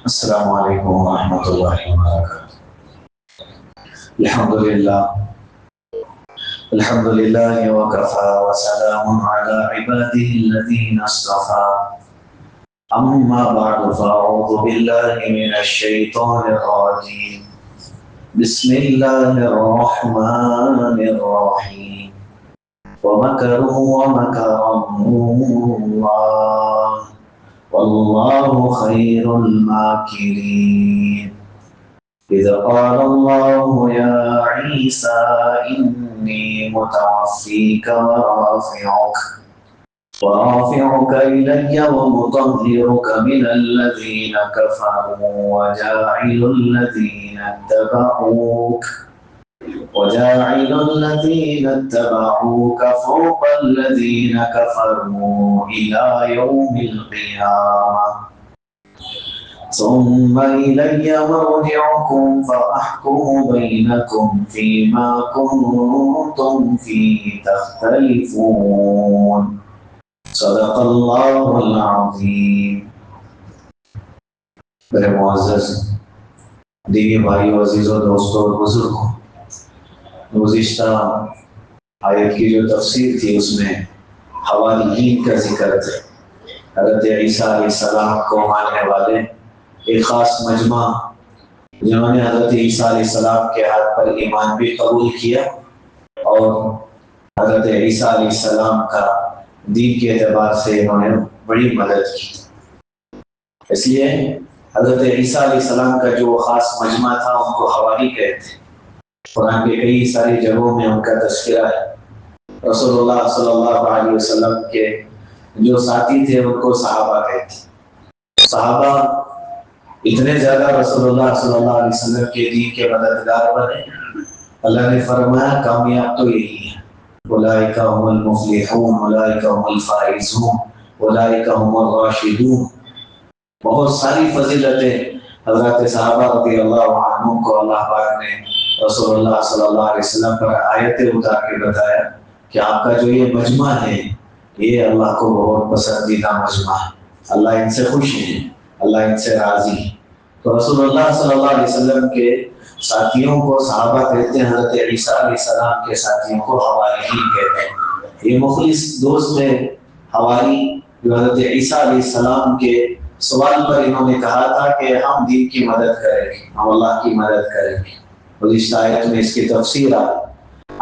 السلام علیکم ورحمۃ اللہ وبرکاتہ۔ الحمد للہ وکفا وسلام علی عباده الذین اصطفى اما بعد فاعوذ باللہ من الشیطان الرجیم بسم اللہ الرحمن الرحیم ومکروا ومکر اللہ واللہ خیر الماکرین إذ قال الله يا عيسى إني متوفيك ورافعك إلي ومطهرك من الذين كفروا وجاعل الذين اتبعوك فوق الذين كفروا إلى يوم القيامة ثم إلي مرجعكم فأحكم بينكم فيما كنتم فيه تختلفون صدق اللہ العظیم۔ میرے معزز دینی بھائیو، عزیزوں، دوستوں اور بزرگوں، گزشتہ آیت کی جو تفسیر تھی اس میں حواریین کا ذکر تھا۔ حضرت عیسیٰ علیہ السلام کو ماننے والے ایک خاص مجمع جنہوں نے حضرت عیسیٰ علیہ السلام کے ہاتھ پر ایمان بھی قبول کیا اور حضرت عیسیٰ علیہ السلام کا دین کے اعتبار سے انہوں نے بڑی مدد کی۔ اس لیے حضرت عیسیٰ علیہ السلام کا جو خاص مجمع تھا ان کو حواری کہتے ہیں۔ قرآن کے کئی ساری جگہوں میں ان کا تذکرہ ہے۔ رسول اللہ صلی اللہ علیہ وسلم کے جو ساتھی تھے ان کو صحابہ کہتے ہیں۔ صحابہ اتنے زیادہ رسول اللہ صلی اللہ علیہ وسلم کے دین کے مددگار بنے، اللہ نے فرمایا کامیاب تو یہی ہے، اولئک هم المفلحون اولئک هم الفائزون اولئک هم الراشدون۔ بہت ساری فضیلتیں حضرت صحابہ رضی اللہ عنہم کو اللہ پاک نے رسول اللہ صلی اللہ علیہ وسلم پر آیتیں اتار کے بتایا کہ آپ کا جو یہ مجمع ہے یہ اللہ کو بہت پسندیدہ مجمع ہے، اللہ ان سے خوش ہے، اللہ ان سے راضی ہے۔ تو رسول اللہ صلی اللہ علیہ وسلم کے ساتھیوں کو صحابہ کہتے ہیں، حضرت عیسیٰ علیہ السلام کے ساتھیوں کو حواریین کہتے ہیں۔ یہ مخلص دوست ہے حواری جو حضرت عیسیٰ علیہ السلام کے سوال پر انہوں نے کہا تھا کہ ہم دین کی مدد کریں گے، ہم اللہ کی مدد کریں گے۔ گزشتہ آیت میں اس کی تفسیر آئی،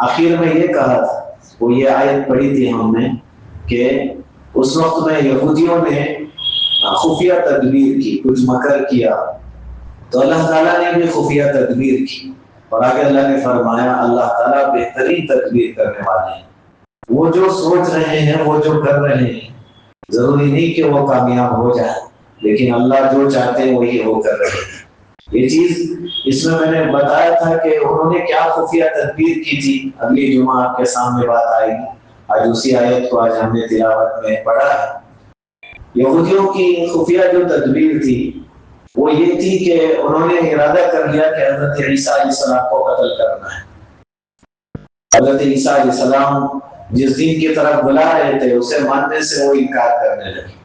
آخر میں یہ کہا تھا، وہ یہ آیت پڑھی تھی ہم نے کہ اس وقت میں یہودیوں نے خفیہ تدبیر کی، کچھ مکر کیا، تو اللہ تعالیٰ نے بھی خفیہ تدبیر کی، اور آگے اللہ نے فرمایا اللہ تعالیٰ بہترین تدبیر کرنے والے ہیں۔ وہ جو سوچ رہے ہیں، وہ جو کر رہے ہیں، ضروری نہیں کہ وہ کامیاب ہو جائے، لیکن اللہ جو چاہتے ہیں وہی وہ کر رہے ہیں۔ یہ چیز اس میں نے بتایا تھا کہ انہوں نے کیا خفیہ تدبیر کی تھی، اگلی جمعہ آپ کے سامنے بات آئے گی۔ آج اسی آیت کو آج ہم نے تلاوت میں پڑھا ہے۔ یہودیوں کی خفیہ جو تدبیر تھی وہ یہ تھی کہ انہوں نے ارادہ کر لیا کہ حضرت عیسیٰ علیہ السلام کو قتل کرنا ہے۔ حضرت عیسیٰ علیہ السلام جس دین کی طرف بلا رہے تھے اسے ماننے سے وہ انکار کرنے لگے،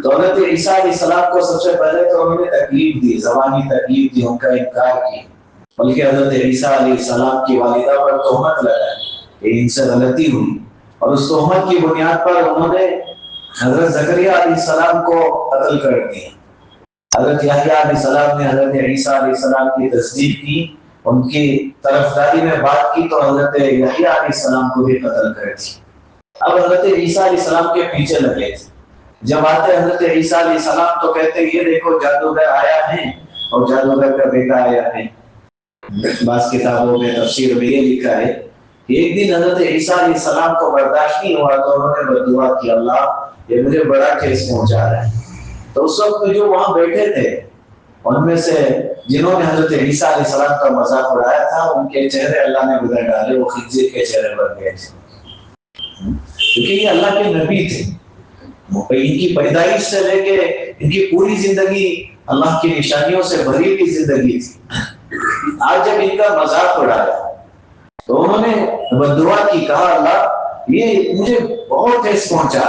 تو حضرت عیسیٰ علیہ السلام کو سب سے پہلے تو انہوں نے تکلیف دی، زبانی تکلیف دی، ان کا انکار کیا، بلکہ حضرت عیسیٰ علیہ السلام کی والدہ پر تہمت لگائی کہ ان سے غلطی ہوئی، اور اس تہمت کی بنیاد پر انہوں نے حضرت زکریا علیہ السلام کو قتل کر دیا۔ حضرت یحییٰ علیہ السلام نے حضرت عیسیٰ علیہ السلام کی تصدیق کی، ان کی طرفداری میں بات کی، تو حضرت یحییٰ علیہ السلام کو بھی قتل کر دیا۔ اب حضرت عیسیٰ علیہ السلام کے پیچھے لگے تھے، جب آتے حضرت عیسیٰ علیہ السلام تو کہتے یہ دیکھو جادوگر آیا ہے اور جادوگر کا بیٹا آیا ہے۔ بعض کتابوں میں تفسیر میں یہ لکھا ہے کہ ایک دن حضرت عیسیٰ علیہ السلام کو برداشت نہیں ہوا تو انہوں نے بددعا کی، اللہ یہ مجھے بڑا ٹھیس پہنچا رہا ہے۔ تو اس وقت جو وہاں بیٹھے تھے ان میں سے جنہوں نے حضرت عیسیٰ علیہ السلام کا مذاق اڑایا تھا ان کے چہرے اللہ نے بدل ڈالے، وہ خنزیر کے چہرے بن گئے تھے، کیونکہ یہ اللہ کے نبی تھے۔ ان کی پیدائش سے لے کے ان کی پوری زندگی اللہ کی نشانیوں سے بھری ہوئی زندگی تھی۔ آج جب ان کا مذاق اڑایا تو انہوں نے بددعا کی، کہا اللہ یہ مجھے بہت ٹھیس پہنچا۔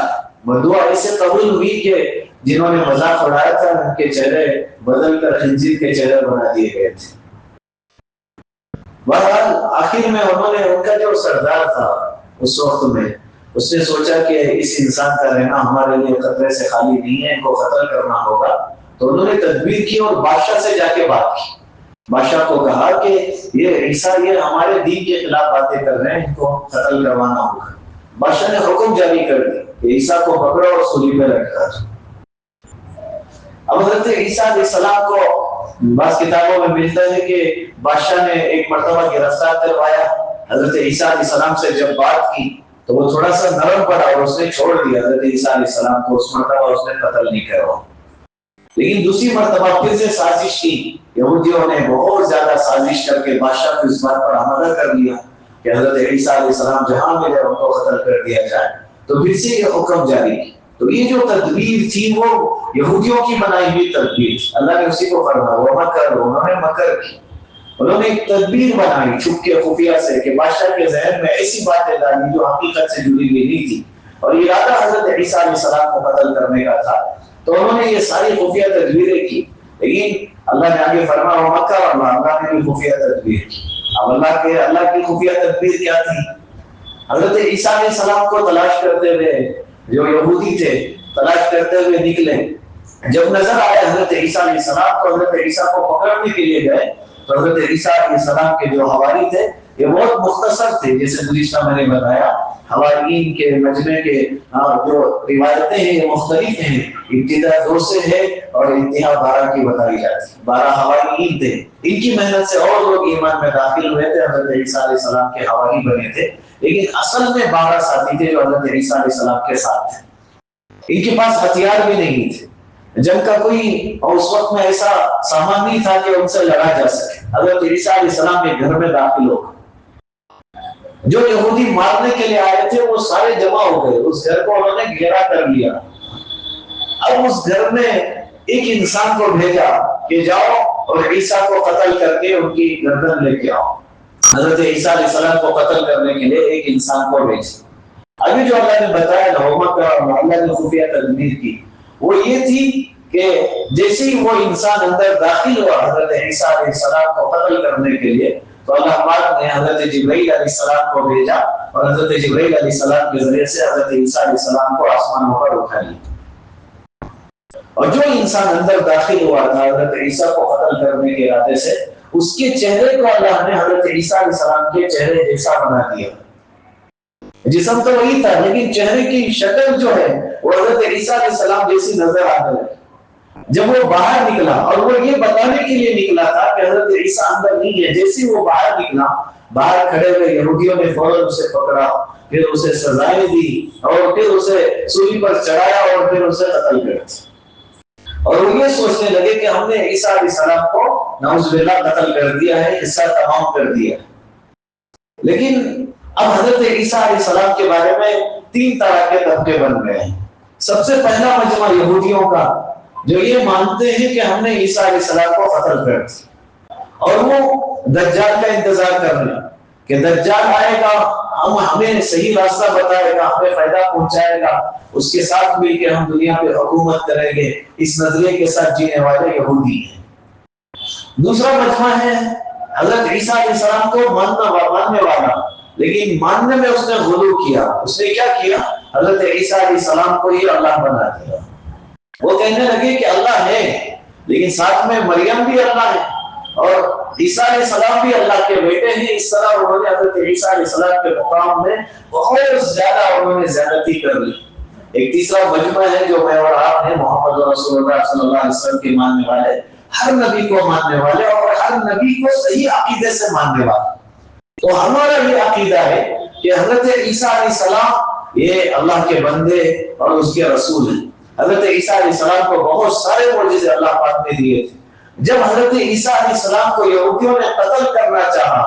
بددعا ایسے قبول ہوئی کہ جنہوں نے مذاق اڑایا تھا ان کے چہرے بدل کر خنزیر کے چہرے بنا دیے گئے تھے۔ بہرحال آخر میں انہوں نے، ان کا جو سردار تھا اس وقت میں، اس نے سوچا کہ اس انسان کا رہنا ہمارے لیے خطرے سے خالی نہیں ہے، ان کو قتل کرنا ہوگا۔ تو انہوں نے تدبیر کی اور بادشاہ سے جا کے بات کی، بادشاہ کو کہا کہ یہ عیسیٰ یہ ہمارے دین کے خلاف باتیں کر رہے ہیں، ان کو قتل کروانا ہوگا۔ بادشاہ نے حکم جاری کر دیا کہ عیسیٰ کو پکڑو اور صلیب پہ لٹکا دو۔ اب حضرت عیسیٰ علیہ السلام کو بعض کتابوں میں ملتا ہے کہ بادشاہ نے ایک مرتبہ گرفتار کروایا، حضرت عیسیٰ علیہ السلام سے جب بات کی تو وہ تھوڑا سا نرم پڑا اور اس نے چھوڑ دیا حضرت عیسیٰ علیہ السلام کو، اس مرتبہ اس نے قتل نہیں کروا۔ لیکن دوسری مرتبہ پھر سے سازش کی، یہودیوں نے بہت زیادہ سازش کر کے بادشاہ کو اس بات پر آمادہ کر لیا کہ حضرت عیسیٰ علیہ السلام جہاں ملے ان کو قتل کر دیا جائے۔ تو پھر سے یہ حکم جاری کی۔ تو یہ جو تدبیر تھی وہ یہودیوں کی بنائی ہوئی تدبیر تھی، اللہ نے اسی کو فرمایا وہ مکر، انہوں نے مکر کی، انہوں نے ایک تدبیر بنائی چھپ کے خفیہ سے کہ بادشاہ کے ذہن میں ایسی باتیں ڈالی جو حقیقت سے جڑی ہوئی نہیں تھی، اور ارادہ حضرت عیسیٰ علیہ السلام کو قتل کرنے کا تھا۔ تو انہوں نے یہ ساری خفیہ تدبیریں کی، لیکن اللہ نے آگے فرمایا مکر اللہ نے بھی خفیہ تدبیر کی۔ اب اللہ کی خفیہ تدبیر کیا تھی؟ حضرت عیسیٰ علیہ السلام کو تلاش کرتے ہوئے جو یہودی تھے تلاش کرتے ہوئے نکلے، جب نظر آئے حضرت عیسیٰ علیہ السلام تو حضرت عیسیٰ کو پکڑنے کے لیے گئے، تو حضرت عیسیٰ علیہ السلام کے جو حواری تھے یہ بہت مختصر تھے، جیسے گزشتہ میں نے بتایا حوارین کے مجمع کے جو روایتیں ہیں یہ مختلف ہیں، ابتدا 2 سے ہے اور انتہا 12 کی بتائی جاتی ہے۔ 12 حوارین تھے، ان کی محنت سے اور لوگ ایمان میں داخل ہوئے تھے، حضرت عیسیٰ علیہ السلام کے حواری بنے تھے، لیکن اصل میں 12 ساتھی تھے جو حضرت عیسیٰ علیہ السلام کے ساتھ تھے۔ ان کے پاس ہتھیار بھی نہیں تھے، جنگ کا کوئی اور اس وقت میں ایسا سامان نہیں تھا کہ ان سے لڑا جا سکے۔ حضرت عیسیٰ علیہ السلام کے گھر میں داخل ہو گئے، جو یہودی مارنے کے لیے آئے تھے وہ سارے جمع ہو گئے، اس گھر کو انہوں نے گھیرا کر لیا۔ اب اس گھر میں ایک انسان کو بھیجا کہ جاؤ اور عیسیٰ کو قتل کر کے ان کی گردن لے کے آؤ۔ حضرت عیسیٰ علیہ السلام کو قتل کرنے کے لیے ایک انسان کو بھیجا۔ ابھی جو اللہ نے بتایا نومہ کا اللہ نے خفیہ تدبیر کی وہ یہ تھی کہ جیسے ہی وہ انسان اندر داخل ہوا حضرت عیسیٰ علیہ السلام کو قتل کرنے کے لیے، تو اللہ پاک نے حضرت جبرائیل علیہ السلام کو بھیجا اور حضرت جبرائیل علیہ السلام کے ذریعے سے حضرت عیسیٰ علیہ السلام کو آسمانوں پر اٹھا لیا۔ اور جو انسان اندر داخل ہوا تھا حضرت عیسیٰ کو قتل کرنے کے ارادے سے، اس کے چہرے کو اللہ نے حضرت عیسیٰ علیہ السلام کے چہرے جیسا بنا دیا۔ جسم تو وہی تھا لیکن چہرے کی شکل جو ہے وہ حضرت عیسیٰ علیہ السلام جیسی نظر آنے لگی۔ جب وہ باہر نکلا اور وہ یہ بتانے کے لیے نکلا تھا کہ حضرت عیسیٰ اندر نہیں ہے، جیسے وہ باہر نکلا، باہر کھڑے ہوئے یہودیوں نے فوراً اسے پکڑا، پھر اسے سزائیں دی اور پھر اسے سولی پر چڑھایا اور پھر اسے قتل کر دیا۔ اور وہ یہ سوچنے لگے کہ ہم نے عیسیٰ علیہ السلام کو نعوذ باللہ قتل کر دیا ہے، حصہ تمام کر دیا۔ لیکن اب حضرت عیسیٰ علیہ السلام کے بارے میں 3 طرح کے طبقے بن گئے ہیں۔ سب سے پہلا مجمع یہودیوں کا جو یہ مانتے ہیں کہ ہم نے عیسیٰ علیہ السلام کو قتل کر دیا، اور وہ دجال کا انتظار کر رہے ہیں کہ دجال آئے گا، ہمیں صحیح راستہ بتائے گا، ہمیں فائدہ پہنچائے گا، اس کے ساتھ مل کے ہم دنیا پہ حکومت کریں گے۔ اس نظریے کے ساتھ جینے والے یہودی ہیں۔ دوسرا مجمع ہے حضرت عیسیٰ علیہ السلام کو ماننے والا، لیکن ماننے میں اس نے غلو کیا۔ اس نے کیا کیا؟ حضرت عیسیٰ علیہ السلام کو ہی اللہ بنا دیا۔ وہ کہنے لگے کہ اللہ ہے، لیکن ساتھ میں مریم بھی اللہ ہے اور عیسیٰ علیہ السلام بھی اللہ کے بیٹے ہیں۔ اس طرح انہوں نے حضرت عیسیٰ علیہ السلام کے مقام میں بہت زیادہ انہوں نے زیادتی کر لی۔ ایک تیسرا مجمع ہے جو میں اور آپ ہیں، محمد رسول اللہ صلی اللہ علیہ وسلم کے ماننے والے، ہر نبی کو ماننے والے اور ہر نبی کو صحیح عقیدے سے ماننے والے۔ تو ہمارا یہ عقیدہ ہے کہ حضرت عیسیٰ علیہ السلام یہ اللہ کے بندے اور اس کے رسول ہیں۔ حضرت عیسیٰ علیہ السلام کو بہت سارے معجزے اللہ پاک نے دیے تھے۔ جب حضرت عیسیٰ علیہ السلام کو یہودیوں نے قتل کرنا چاہا،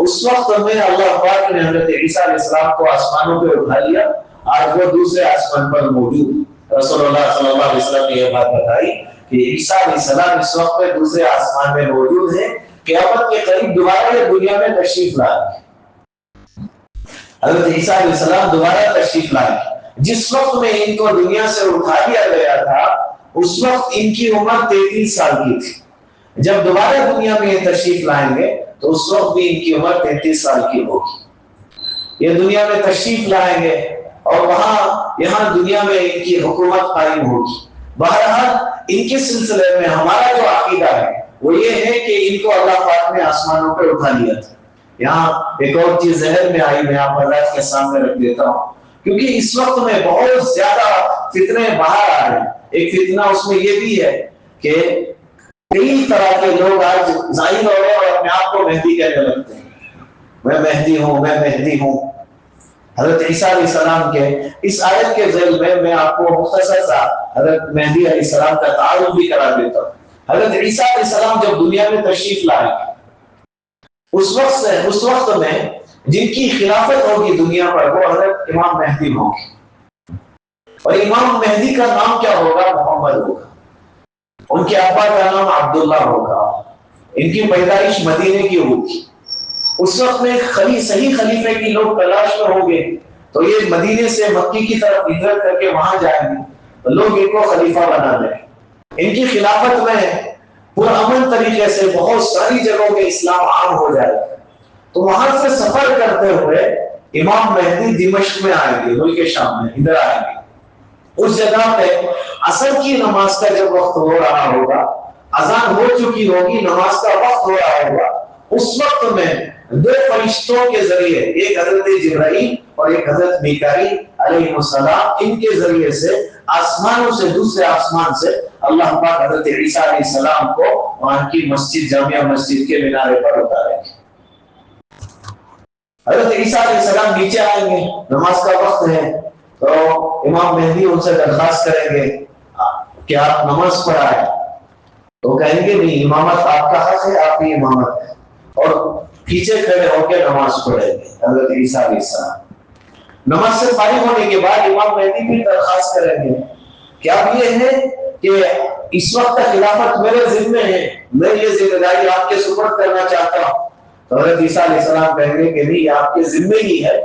اس وقت میں اللہ پاک نے حضرت عیسیٰ علیہ السلام کو آسمانوں پہ اٹھا لیا۔ آج وہ دوسرے آسمان پر موجود۔ رسول اللہ صلی اللہ علیہ وسلم نے یہ بات بتائی کہ عیسیٰ علیہ السلام اس وقت میں دوسرے آسمان میں موجود ہیں، قیامت کے قریب دوبارہ یہ دنیا میں تشریف لائیں گے۔ حضرت عیسیٰ علیہ السلام دوبارہ تشریف لائیں گے۔ جس وقت میں ان کو دنیا سے اٹھا لیا گیا تھا اس وقت ان کی عمر 33 سال کی تھی. جب دوبارہ دنیا میں یہ تشریف لائیں گے تو اس وقت بھی ان کی عمر 33 سال کی ہوگی. یہ دنیا میں تشریف لائیں گے اور یہاں دنیا میں ان کی حکومت قائم ہوگی. بہرحال ان کے سلسلے میں ہمارا جو عقیدہ ہے وہ یہ ہے کہ ان کو اللہ پاک نے آسمانوں پہ اٹھا لیا تھا. یہاں ایک اور چیز ذہن میں آئی، میں آپ حضرات کے سامنے رکھ دیتا ہوں، کیونکہ اس وقت میں بہت زیادہ فتنے باہر آ رہے ہیں. ایک فتنہ اس میں یہ بھی ہے کہ کئی طرح کے لوگ آج ظاہر ہو رہے ہیں اور اپنے آپ کو مہدی کہنے لگتے ہیں. میں مہدی ہوں، میں مہدی ہوں. حضرت عیسیٰ علیہ السلام کے اس آیت کے ذیل میں آپ کو مختصر سا حضرت مہدی علیہ السلام کا تعارف بھی کرا دیتا ہوں. حضرت عیسیٰ علیہ السلام جب دنیا میں تشریف لائے اس وقت میں جن کی خلافت ہوگی دنیا پر وہ حضرت امام مہدی ہوں گے. اور امام مہدی کا نام کیا ہوگا؟ محمد ہوگا. ان کے ابا کا نام عبداللہ ہوگا. ان کی پیدائش مدینے کی ہوگی. اس وقت میں صحیح خلیفے کی لوگ تلاش میں ہوں گے تو یہ مدینے سے مکی کی طرف ہجرت کر کے وہاں جائیں گے تو لوگ ان کو خلیفہ بنا دیں. ان کی خلافت میں پرامن طریقے سے بہت ساری جگہوں میں اسلام عام ہو جائے گا. تو وہاں سے سفر کرتے ہوئے امام مہدی دمشق میں آئیں گے، ملک شام میں ادھر آئیں گے. اس جگہ پہ عصر کی نماز کا جب وقت ہو رہا ہوگا، اذان ہو چکی ہوگی، نماز کا وقت ہو رہا ہوگا، اس وقت میں دو فرشتوں کے ذریعے، ایک حضرت جبرائیل اور ایک حضرت میکائیل علیہ السلام، ان کے ذریعے سے آسمانوں سے دوسرے آسمان سے اللہ پاک حضرت عیسیٰ علیہ السلام کو وہاں کی مسجد، جامعہ مسجد کے مینارے پر اتاریں گے. حضرت عیسیٰ علیہ السلام نیچے آئیں گے، نماز کا وقت ہے تو امام مہدی ان سے درخواست کریں گے کہ آپ نماز پڑھائیں. تو کہیں گے نہیں، امامت آپ کا حق ہے، آپ کی امامت ہے. اور پیچھے کھڑے ہو کے نماز پڑھیں گے حضرت عیسیٰ علیہ السلام. نماز سے فارغ ہونے کے بعد امام مہدی بھی درخواست کریں گے کہ اب یہ ہے کہ اس وقت خلافت میرے ذمہ ہے، میں یہ ذمہ داری آپ کے سپرد کرنا چاہتا ہوں. تو حضرت عیسیٰ علیہ السلام کہیں گے کہ نہیں، آپ کے ذمہ ہی ہے.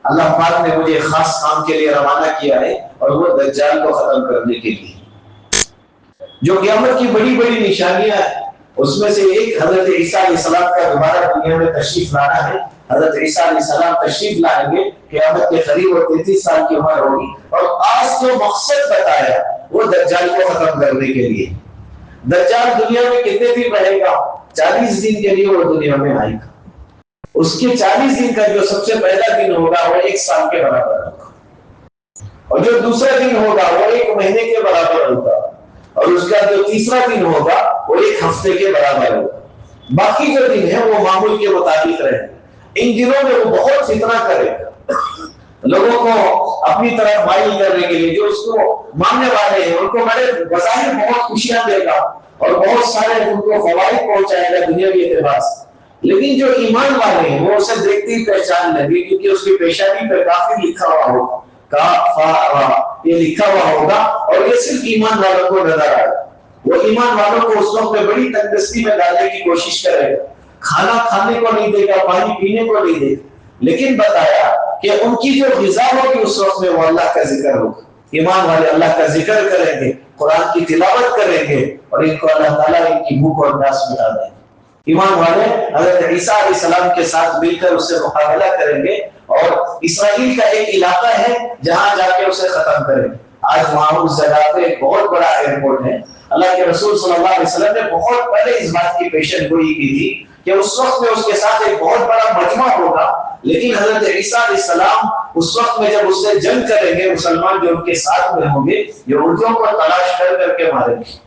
اللہ پاک نے مجھے خاص کام کے لیے روانہ کیا ہے اور وہ دجال کو ختم کرنے کے لیے. جو قیامت کی بڑی بڑی نشانیاں ہیں اس میں سے ایک حضرت عیسیٰ علیہ السلام کا دوبارہ دنیا میں تشریف لانا ہے. حضرت عیسیٰ علیہ السلام تشریف لائیں گے، قیامت کے قریب وہ 33 سال کی عمر ہوگی. اور آج جو مقصد بتایا وہ دجال کو ختم کرنے کے لیے. دجال دنیا میں کتنے دن رہے گا؟ 40 دن کے لیے وہ دنیا میں آئے گا. اس کے 40 دن کا جو سب سے پہلا دن ہوگا وہ 1 سال کے برابر ہوگا، اور جو دوسرا دن ہوگا وہ 1 مہینے کے برابر ہوگا، اور اس کا جو تیسرا دن ہوگا وہ 1 ہفتے کے برابر ہوگا. باقی جو دن ہے وہ معمول کے مطابق رہے. ان دنوں میں وہ بہت فتنہ کرے گا، لوگوں کو اپنی طرف مائل کرنے کے لیے. جو اس کو ماننے والے ہیں ان کو بڑے بظاہر بہت خوشیاں دے گا اور بہت سارے ان کو فوائد پہنچائے گا دنیاوی اعتبار سے. لیکن جو ایمان والے ہیں وہ اسے دیکھتے ہی پہچان لگے، کیونکہ اس کی پیشانی پہ کافر لکھا ہوا ہوگا، یہ لکھا ہوا ہوگا، اور یہ صرف ایمان والوں کو نظر آئے. وہ ایمان والوں کو اس وقت میں بڑی تنگدستی میں ڈالنے کی کوشش کرے گا. کھانا کھانے کو نہیں دے گا، پانی پینے کو نہیں دے گا. لیکن بتایا کہ ان کی جو غذا ہوگی اس وقت میں وہ اللہ کا ذکر ہوگا. ایمان والے اللہ کا ذکر کریں گے، قرآن کی تلاوت کریں گے، اور ان کو اللہ تعالیٰ ان کی بھوک اور پیاس مٹا دیں گے. ایمان والے حضرت عیسیٰ علیہ السلام کے ساتھ مل کر اس سے مقابلہ کریں گے، اور اسرائیل کا ایک علاقہ ہے جہاں جا کے اسے ختم کریں گے. آج وہاں اس جگہ پہ ایک بہت بڑا ایئرپورٹ ہے. اللہ کے رسول صلی اللہ علیہ وسلم نے بہت پہلے اس بات کی پیشن گوئی کی تھی کہ اس وقت میں اس کے ساتھ ایک بہت بڑا مجمع ہوگا. لیکن حضرت عیسیٰ علیہ السلام اس وقت میں جب اس سے جنگ کریں گے، مسلمان جو ان کے ساتھ میں ہوں گے یہودیوں کو تلاش کر کر کے ماریں گے.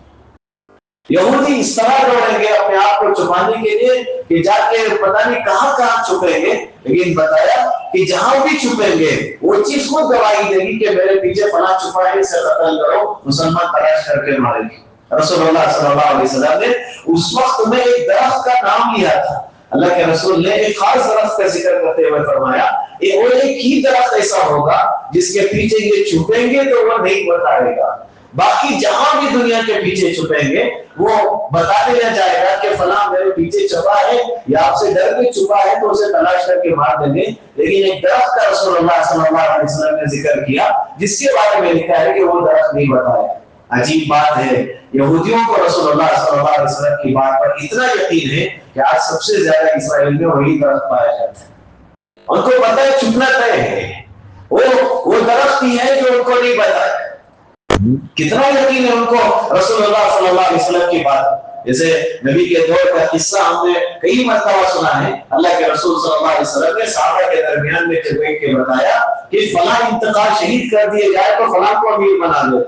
یہودی اس طرح دوڑیں گے اپنے آپ کو چھپانے کے لیے کہ جا کے پتہ نہیں کہاں کہاں چھپیں گے. لیکن بتایا کہ جہاں بھی چھپیں گے وہ چیز کو گواہی دے گی کہ میرے پیچھے فلاں چھپا ہے، اسے قتل کرو. مسلمان تلاش کر کے ماریں گے. رسول اللہ صلی اللہ علیہ وسلم نے اس وقت میں ایک درخت کا نام لیا تھا. اللہ کے رسول نے ایک خاص درخت کا ذکر کرتے ہوئے فرمایا وہ ایک ہی درخت ایسا ہوگا جس کے پیچھے یہ چھپیں گے تو وہ نہیں بتائے گا. باقی جہاں بھی دنیا کے پیچھے چھپیں گے وہ بتا دیا جائے گا کہ فلاں میرے پیچھے چھپا ہے یا آپ سے ڈر کے چھپا ہے تو اسے تلاش کر کے مار دیں گے. لیکن ایک درخت کا رسول اللہ صلی اللہ علیہ وسلم نے ذکر کیا جس کے بارے میں لکھا ہے کہ وہ درخت نہیں بتایا. عجیب بات ہے، یہودیوں کو رسول اللہ صلی اللہ علیہ وسلم کی بات پر اتنا یقین ہے کہ آج سب سے زیادہ اسرائیل میں وہی درخت پایا جاتا ہے. ان کو پتہ ہے چھپنا طے ہے، وہ درخت ہی ہے جو ان کو نہیں پتا ہے. کتنا یقین ہے ان کو رسول اللہ صلی اللہ علیہ وسلم کی بات. جیسے نبی کے دور کا قصہ ہم نے کئی مرتبہ سنا ہے. اللہ کے رسول صلی اللہ علیہ وسلم نے صحابہ کے درمیان میں بیٹھ کے بتایا کہ فلاں انتقال شہید کر دیے جائے تو فلاں کو امیر بنا دو،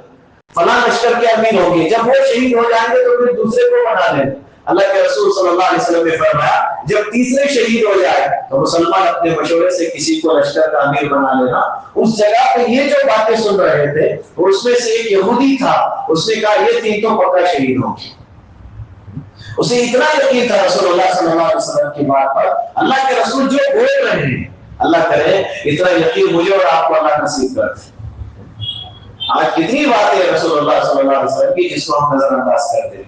فلاں لشکر کے امیر ہوں گے، جب وہ شہید ہو جائیں گے تو پھر دوسرے کو بنا دیں. اللہ کے رسول صلی اللہ علیہ وسلم نے فرمایا جب تیسرے شہید ہو جائے تو مسلمان اپنے مشورے سے کسی کو لشکر کا امیر بنا لینا. اس جگہ پہ یہ جو باتیں سن رہے تھے اس میں سے ایک یہودی تھا، اس نے کہا یہ تین تو پکا شہید ہوں گے. اسے اتنا یقین تھا رسول اللہ صلی اللہ علیہ وسلم کی بات پر. اللہ کے رسول جو بول رہے ہیں اللہ کرے اتنا یقین مجھے اور آپ کو اللہ نصیب کر دے. آج کتنی باتیں رسول اللہ صلی اللہ علیہ وسلم کی جس کو ہم نظر انداز کر دیں.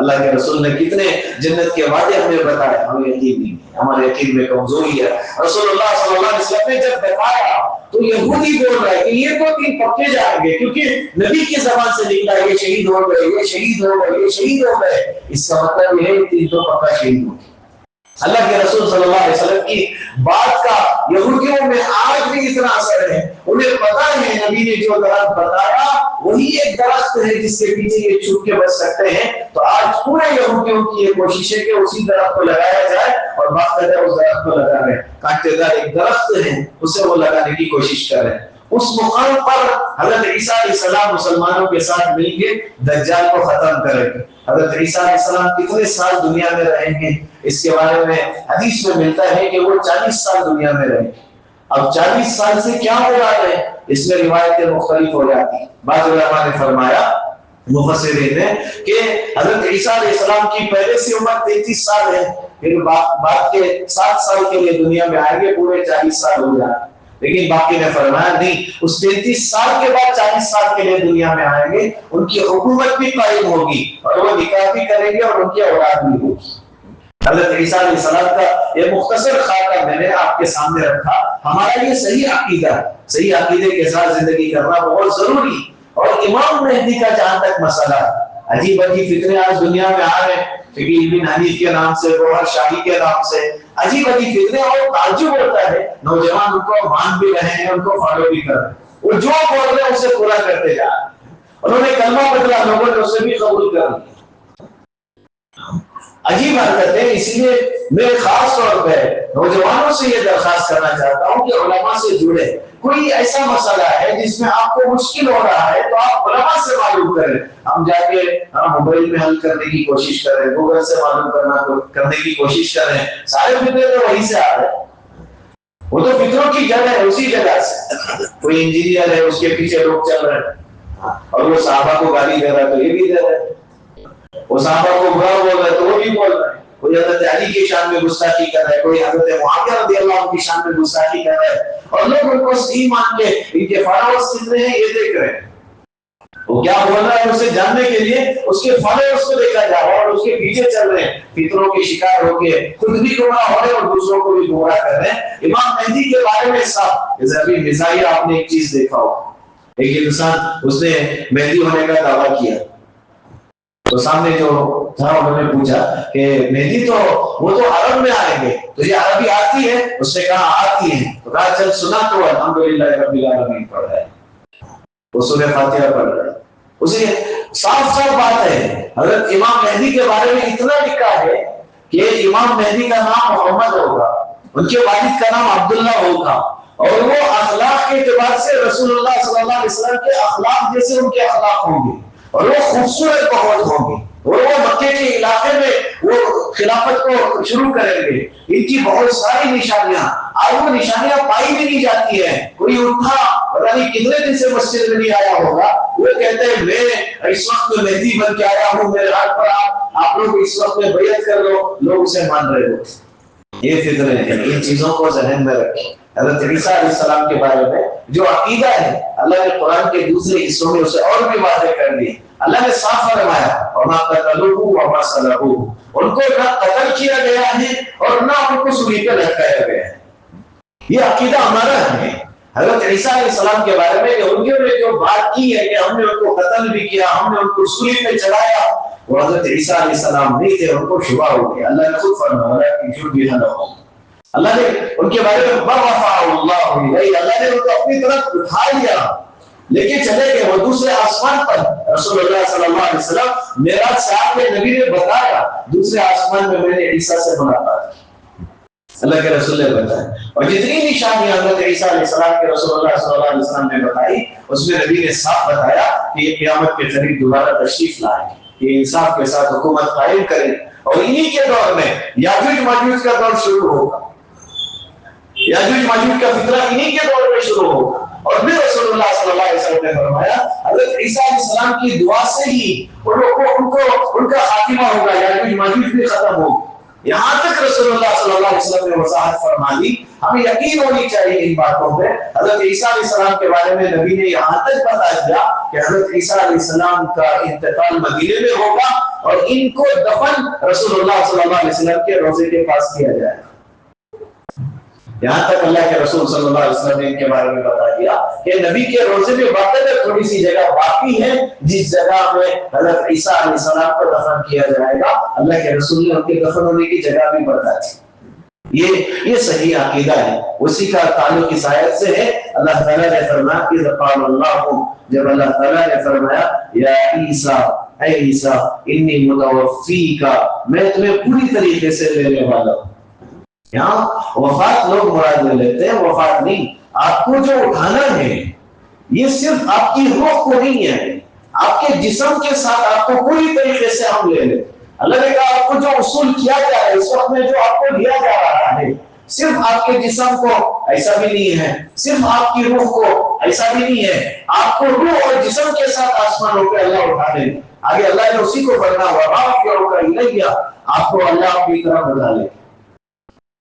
اللہ کے رسول نے کتنے جنت کے وعدے ہمیں بتائے، ہمیں یقین نہیں ہے، ہمارے یقین میں کمزوری ہے. رسول اللہ صلی اللہ علیہ وسلم نے جب بتایا تو یہودی بول رہا ہے کہ یہ تو تین پکے جائیں گے، کیونکہ نبی کی زبان سے نکلا یہ شہید ہو گئے، یہ شہید ہو گئے، یہ شہید ہو گئے. اس کا مطلب یہ ہے تین تو پکا شہید ہو گئے. اللہ کے رسول صلی اللہ علیہ وسلم کی بات کا یہودیوں میں آج بھی اتنا اثر ہے. انہیں پتا ہے نبی نے جو درخت بتایا وہی ایک درخت ہے جس کے پیچھے یہ چھپ کے بچ سکتے ہیں. تو آج پورے یہودیوں کی یہ کوشش ہے کہ اسی درخت کو لگایا جائے اور باقاعدہ اس درخت کو لگا رہے. کانٹے دار ایک درخت ہے اسے وہ لگانے کی کوشش کر رہے ہیں. اس مقام پر حضرت عیسیٰ علیہ السلام مسلمانوں کے ساتھ مل کے دجال کو ختم کریں گے. حضرت عیسیٰ علیہ السلام کتنے سال دنیا میں رہیں گے اس کے بارے میں حدیث میں ملتا ہے کہ وہ 40 سال دنیا میں رہیں گے. اب 40 سال سے کیا ہو رہا ہے اس میں روایتیں مختلف ہو جاتی ہیں. بعض علماء نے فرمایا مفسرین نے کہ حضرت عیسیٰ علیہ السلام کی پہلے سے عمر 33 سال ہے، پھر بعد کے 7 سال کے لیے دنیا میں آئیں گے، پورے 40 سال ہو جائیں. لیکن باقی نے فرمایا نہیں، اس 33 سال کے بعد 40 سال کے لیے دنیا میں آئیں گے، ان کی حکومت بھی قائم ہوگی اور وہ نکاح بھی کریں گے اور ان کی اولاد بھی ہوگی. حضرت عیسیٰ علیہ السلام کا یہ مختصر خاکہ میں نے آپ کے سامنے رکھا. ہمارا یہ صحیح عقیدہ، صحیح عقیدے کے ساتھ زندگی کرنا بہت ضروری. اور امام مہدی کا جہاں تک مسئلہ، عجیب عجیب فتنے آج دنیا میں آ رہے ہیں، فقیہ بن حنیف کے نام سے، گوہر شاہی کے نام سے عجیب عجیب فتنے. اور تعجب ہوتا ہے نوجوان ان کو مان بھی رہے ہیں، ان کو فالو بھی کر رہے ہیں. وہ جو بول رہے ہیں اسے پورا کرتے جا رہے ہیں. انہوں نے کلمہ بدلا، لوگوں نے اسے بھی قبول کر لیا. عجیب حرکت ہے. اس لیے میں خاص طور پہ نوجوانوں سے یہ درخواست کرنا چاہتا ہوں کہ علماء سے جڑے. کوئی ایسا مسئلہ ہے جس میں آپ کو مشکل ہو رہا ہے تو آپ علماء سے معلوم کریں. ہم جا کے موبائل میں حل کرنے کی کوشش کریں، گوگل سے معلوم کرنے کی کوشش کریں. سارے فتنے تو وہیں سے آ رہے ہیں. وہ تو فطروں کی جگہ ہے، اسی جگہ سے. کوئی انجینئر ہے اس کے پیچھے لوگ چل رہے ہیں اور وہ صحابہ کو گالی دے رہا ہے تو یہ بھی دے رہے ہیں. وہ صحابہ کو برا بول رہا ہے تو وہ بھی بول رہا ہے. کوئی حضرت علی کی شان میں گستاخی کر رہا ہے، کوئی حضرت معاویہ رضی اللہ عنہ کی شان میں گستاخی کر رہا ہے. اور لوگ ان کو صحیح مان کے ان کے فالوورز کتنے ہیں یہ دیکھ رہے ہیں. وہ کیا بول رہا ہے اسے جاننے کے لیے اس کے فالوورز کو دیکھا جا رہا ہے اور اس کے پیچھے چل رہے ہیں. فطروں کے شکار ہو کے خود بھی گمراہ ہو رہے ہیں اور دوسروں کو بھی گمراہ کر رہے ہیں. امام مہدی کے بارے میں صاحب جیسے ابھی مزاحیہ آپ نے ایک چیز دیکھا ہو، ایک انسان اس نے مہدی ہونے کا دعویٰ کیا تو سامنے جو تھا انہوں نے پوچھا کہ مہدی تو وہ تو عرب میں آئیں گے، تجھے عربی آتی ہے؟ اس نے کہا آتی ہے. تو کہا چل سنا تو الحمدللہ رب العالمین پڑھ رہا ہے، وہ سورہ فاتحہ پڑھ رہا ہے. اسے صاف صاف بات ہے. حضرت امام مہدی کے بارے میں اتنا لکھا ہے کہ امام مہدی کا نام محمد ہوگا، ان کے والد کا نام عبداللہ ہوگا، اور وہ اخلاق کے اعتبار سے رسول اللہ صلی اللہ علیہ وسلم کے اخلاق جیسے ان کے اخلاق ہوں گے اور وہ خوبصورت بہت ہوں گے. اور وہ مکے کے علاقے میں وہ خلافت کو شروع کریں گے. ان کی بہت ساری نشانیاں آج وہ نشانیاں پائی بھی نہیں جاتی ہیں. کوئی اٹھا پتہ نہیں کتنے دن سے مسجد میں نہیں آیا ہوگا، وہ کہتے ہیں میں اس وقت میں مہدی بن کے آیا ہوں، میرے ہاتھ پر آپ لوگ اس وقت میں بیعت کر لو. لوگ اسے مان رہے ہوتے. یہ فطرے ہیں، ان چیزوں کو ذہن میں رکھیں. حضرت عیسیٰ علیہ السلام کے بارے میں جو عقیدہ ہے اللہ نے قرآن کے دوسرے حصوں میں اسے اور بھی واضح کر دی. اللہ نے صاف فرمایا وما قتلوه وما صلبوه، ان کو نہ قتل کیا گیا ہے اور نہ ان کو صلیب پہ لٹکایا گیا ہے. یہ عقیدہ ہمارا ہے. حضرت عیسیٰ علیہ السلام کے بارے میں یہودیوں نے جو بات کی ہے کہ ہم نے ان کو قتل بھی کیا، ہم نے ان کو سولی پہ چڑھایا، وہ حضرت عیسیٰ علیہ السلام نہیں تھے، ان کو شبہ ہو گیا۔ اللہ نے خود فرمایا کہ جھوٹ بھی نہ ہو، اللہ نے ان کے بارے میں برفع اللہ علیہ، اللہ نے ان کو اپنی طرف اٹھا لیا، لیکن چلے گئے وہ دوسرے آسمان پر۔ رسول اللہ صلی اللہ علیہ وسلم معراج سے آ کے نبی نے بتایا دوسرے آسمان میں میں نے عیسیٰ سے ملاقات کی، اللہ کے رسول نے بتایا۔ اور جتنی نشانیاں حضرت عیسیٰ علیہ السلام کے رسول اللہ صلی اللہ علیہ وسلم نے بتائی، اس میں نبی نے صاف بتایا کہ یہ قیامت کے قریب دوبارہ تشریف لائیں گے، یہ انصاف کے ساتھ حکومت قائم کریں، اور انہی کے دور میں یاجوج ماجوج کا دور شروع ہوگا، یاجوج ماجوج کا فتنہ انہی کے دور میں شروع ہوگا۔ اور پھر رسول اللہ صلی اللہ علیہ وسلم نے فرمایا حضرت عیسیٰ علیہ السلام کی دعا سے ہی ان کا خاتمہ ہوگا، یاجوج ماجوج بھی ختم ہوگا۔ یہاں تک رسول اللہ صلی اللہ علیہ وسلم نے وضاحت فرما دی، ہمیں یقین ہونی چاہیے ان باتوں پہ۔ حضرت عیسیٰ علیہ السلام کے بارے میں نبی نے یہاں تک بتا دیا کہ حضرت عیسیٰ علیہ السلام کا انتقال مدینے میں ہوگا اور ان کو دفن رسول اللہ صلی اللہ علیہ وسلم کے روضے کے پاس کیا جائے گا۔ یہاں تک اللہ کے رسول صلی اللہ علیہ وسلم نے ان کے بارے میں بتا دیا کہ نبی کے روزے میں باقاعدہ تھوڑی سی جگہ باقی ہے جس جگہ میں حضرت عیسیٰ علیہ السلام کو دفن کیا جائے گا۔ اللہ کے رسول نے ان کے دفن ہونے کی جگہ بھی بتا دی۔ یہ صحیح عقیدہ ہے، اسی کا تعلق اس آیت سے ہے۔ اللہ تعالیٰ نے فرمایا کہ قال اللہ، جب اللہ تعالیٰ نے فرمایا یا عیسیٰ، اے عیسیٰ انی متوفیک، میں تمہیں پوری طریقے سے لینے والا ہوں۔ یہاں وفات لوگ مراد لے لیتے ہیں، وفات نہیں، آپ کو جو اٹھانا ہے یہ صرف آپ کی روح کو نہیں ہے، آپ کے جسم کے ساتھ آپ کو پوری طریقے سے ہم لے لیں۔ اللہ نے کہا آپ کو جو اصول کیا جا رہا ہے، اس وقت میں جو آپ کو لیا جا رہا ہے، صرف آپ کے جسم کو ایسا بھی نہیں ہے، صرف آپ کی روح کو ایسا بھی نہیں ہے، آپ کو روح اور جسم کے ساتھ آسمانوں پہ اللہ اٹھا لے۔ آگے اللہ نے اسی کو فرمایا وَرَافِعُكَ إِلَيَّ، آپ کو اللہ اپنی طرف بلا لے۔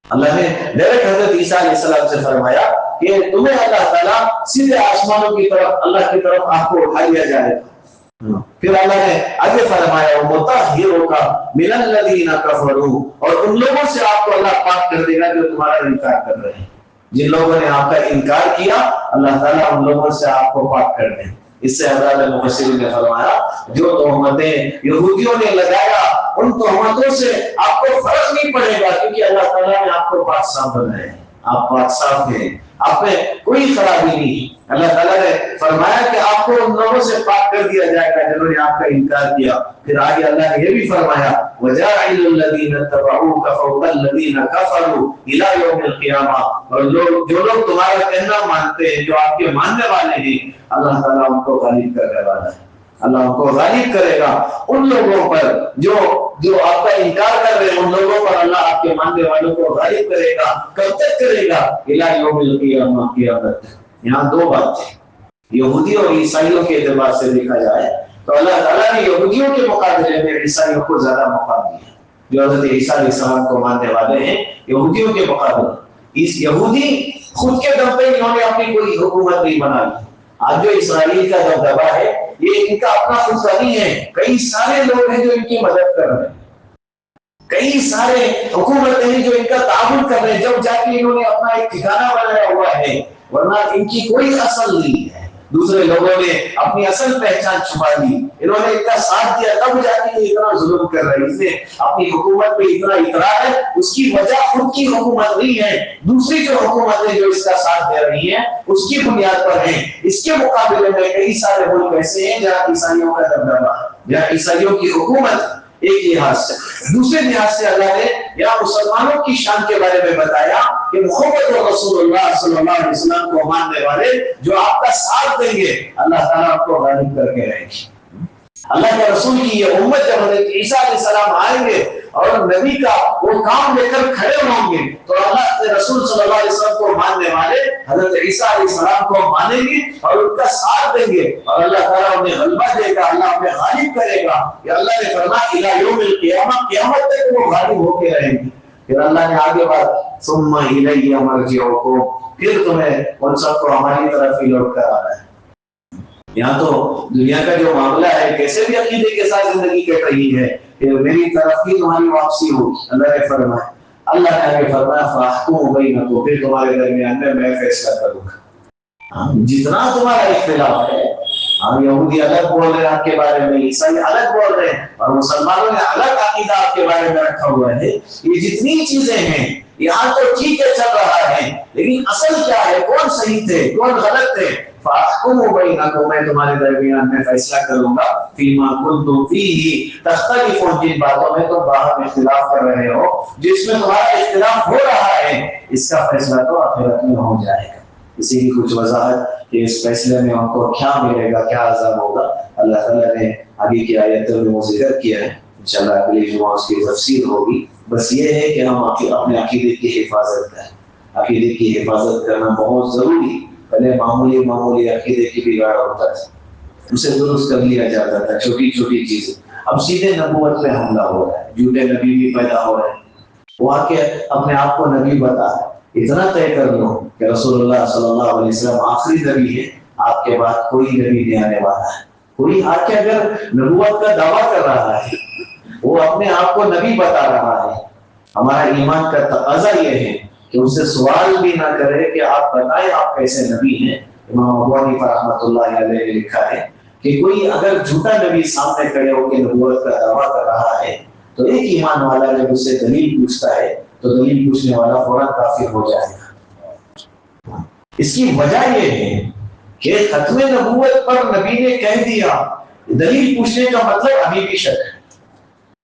اللہ نے ڈائریکٹ حضرت عیسیٰ علیہ السلام سے فرمایا کہ تمہیں اللہ تعالیٰ سیدھے آسمانوں کی طرف، اللہ کی طرف آپ کو اٹھا لیا جائے گا۔ پھر اللہ نے آگے فرمایا وَمُطَهِّرُكَ مِنَ الَّذِينَ كَفَرُوا، اور ان لوگوں سے آپ کو اللہ پاک کر دے گا جو تمہارا انکار کر رہے ہیں۔ جن لوگوں نے آپ کا انکار کیا، اللہ تعالیٰ ان لوگوں سے آپ کو پاک کر دے۔ اس سے حضرت مفسرین نے فرمایا جو تہمتیں یہودیوں نے لگایا ان تہمتوں سے آپ کو فرق نہیں پڑے گا، کیونکہ اللہ تعالیٰ نے آپ کو پاک صاف بنایا ہے، آپ پاک صاف ہیں، آپ میں کوئی خرابی نہیں۔ اللہ تعالیٰ نے فرمایا کہ آپ کو ان لوگوں سے پاک کر دیا جائے گا جنہوں نے آپ کا انکار کیا۔ پھر آگے اللہ نے یہ بھی فرمایا وَجَاعِلُ الَّذِينَ اتَّبَعُوكَ فَوْقَ الَّذِينَ كَفَرُوا إِلَىٰ يَوْمِ الْقِيَامَةِ، اور جو لوگ تمہارا کہنا مانتے ہیں، جو آپ کے ماننے والے ہیں، اللہ تعالیٰ ان کو غالب کرنے والا ہے۔ اللہ ان کو غالب کرے گا ان لوگوں پر جو آپ کا انکار کر رہے ہیں، ان لوگوں پر اللہ آپ کے ماننے والوں کو غالب کرے گا۔ کب تک کرے گا؟ اِلَىٰ يَوْمِ الْقِيَامَةِ، قیامت۔ یہاں دو بات ہے، یہودی اور عیسائیوں کے اعتبار سے دیکھا جائے تو اللہ تعالیٰ نے یہودیوں کے مقابلے میں عیسائیوں کو زیادہ موقع دیا، جو حضرت عیسیٰ علیہ السلام کو ماننے والے ہیں یہودیوں کے مقابلے۔ اس یہودی خود کے دم پہ انہوں نے اپنی کوئی حکومت نہیں بنائی۔ آج جو اسرائیل کا دبدبا ہے یہ ان کا اپنا خود کا نہیں ہے، کئی سارے لوگ ہیں جو ان کی مدد کر رہے ہیں، کئی سارے حکومتیں ہیں جو ان کا تعاون کر رہے ہیں، جب جا کے انہوں نے اپنا ایک ٹھکانہ بنایا ہوا ہے، ورنہ ان کی کوئی اصل نہیں ہے۔ دوسرے لوگوں نے اپنی اصل پہچان چھپا دی، انہوں نے ان کا ساتھ دیا، تب جا کے یہ اتنا ظلم کر رہے ہیں۔ اس نے اپنی حکومت پہ اتنا اطراء ہے، اس کی وجہ خود کی حکومت نہیں ہے، دوسری جو حکومتیں جو اس کا ساتھ دے رہی ہیں اس کی بنیاد پر ہیں۔ اس کے مقابلے میں کئی سارے ملک ایسے ہیں جہاں عیسائیوں کا دبدبا، جہاں عیسائیوں کی حکومت ایک لحاظ سے۔ دوسرے لحاظ سے اللہ نے یہاں مسلمانوں کی شان کے بارے میں بتایا کہ محمد رسول اللہ صلی اللہ علیہ وسلم کو ماننے والے جو آپ کا ساتھ دیں گے، اللہ تعالیٰ آپ کو غالب کر کے رہیں گے۔ اللہ کے رسول کی یہ امت جب حضرت عیسیٰ علیہ السلام آئیں گے اور نبی کا وہ کام لے کر کھڑے ہوں گے تو اللہ کے رسول صلی اللہ علیہ وسلم کو ماننے والے حضرت عیسیٰ علیہ السلام کو مانیں گے اور ان کا ساتھ دیں گے، اور اللہ تعالیٰ انہیں غلبہ دے گا، اللہ انہیں غالب کرے گا۔ کہ اللہ نے فرمایا اِلَىٰ يَوْمِ الْقِيَامَةِ، قیامت تک وہ غالب ہو کے رہیں گے۔ پھر اللہ نے آگے بات ثُمَّ إِلَيَّ مَرْجِعُكُمْ، پھر تمہیں ان سب کو ہماری طرف ہی لوٹ کر آنا ہے۔ یہاں تو دنیا کا جو معاملہ ہے کیسے بھی عقیدے کے ساتھ زندگی کٹ رہی ہے کہ میری طرف ہی تمہاری واپسی ہوگی۔ اللہ نے فرمایا فَاحْكُمُ بَيْنَكُمْ، پھر تمہارے درمیان میں فیصلہ کروں گا۔ جتنا تمہارا اختلاف ہے، یہودی الگ بول رہے ہیں آپ کے بارے میں، عیسائی الگ بول رہے ہیں، اور مسلمانوں نے الگ عقیدہ آپ کے بارے میں رکھا ہوا ہے، یہ جتنی چیزیں ہیں یہاں تو ٹھیک ہے چل رہا ہے، لیکن اصل کیا ہے، کون صحیح تھے کون غلط تھے، فاحکموا بینکم، میں تمہارے درمیان میں فیصلہ کروں گا، فیما کنتم فیہ تختلفون، جن باتوں میں تم باہر اختلاف کر رہے ہو، جس میں تمہارا اختلاف ہو رہا ہے، اس کا فیصلہ تو آخرت میں ہو جائے گا۔ اسی کی کچھ وضاحت کہ اس فیصلے میں ہم کو کیا ملے گا، کیا عذاب ہوگا، اللہ تعالیٰ نے آگے کی آیتوں میں وہ ذکر کیا ہے، انشاءاللہ اگلی جمعہ اس کی تفسیر ہوگی۔ بس یہ ہے کہ ہم اپنے عقیدے کی حفاظت کریں، عقیدے کی حفاظت کرنا بہت ضروری۔ پہلے معمولی عقیدے کی بگاڑ ہوتا تھا، اسے درست کر لیا جاتا تھا، چھوٹی چھوٹی چیزیں، اب سیدھے نبوت پہ حملہ ہو رہا ہے، جھوٹے نبی بھی پیدا ہو رہے ہیں، وہ آ کے اپنے آپ کو نبی بتا ہے۔ اتنا طے کر لو کہ رسول اللہ صلی اللہ علیہ وسلم آخری نبی ہے، آپ کے بعد کوئی نبی نہیں آنے والا ہے۔ کوئی آ کے اگر نبوت کا دعویٰ کر رہا ہے، وہ اپنے آپ کو نبی بتا رہا ہے، ہمارا ایمان کا تقاضا یہ ہے کہ ان سے سوال بھی نہ کرے کہ آپ بتائیں آپ کیسے نبی ہیں۔ امام ابو حنیفہ رحمۃ اللہ علیہ نے لکھا ہے کہ کوئی اگر جھوٹا نبی سامنے کھڑے ہو کے نبوت کا دعویٰ کر رہا ہے تو ایک ایمان والا جب اس سے دلیل پوچھتا ہے تو دلیل پوچھنے والا فوراً کافر ہو جائے گا۔ اس کی وجہ یہ ہے کہ ختم نبوت پر نبی نے کہہ دیا، دلیل پوچھنے کا مطلب ابھی بھی شک ہے،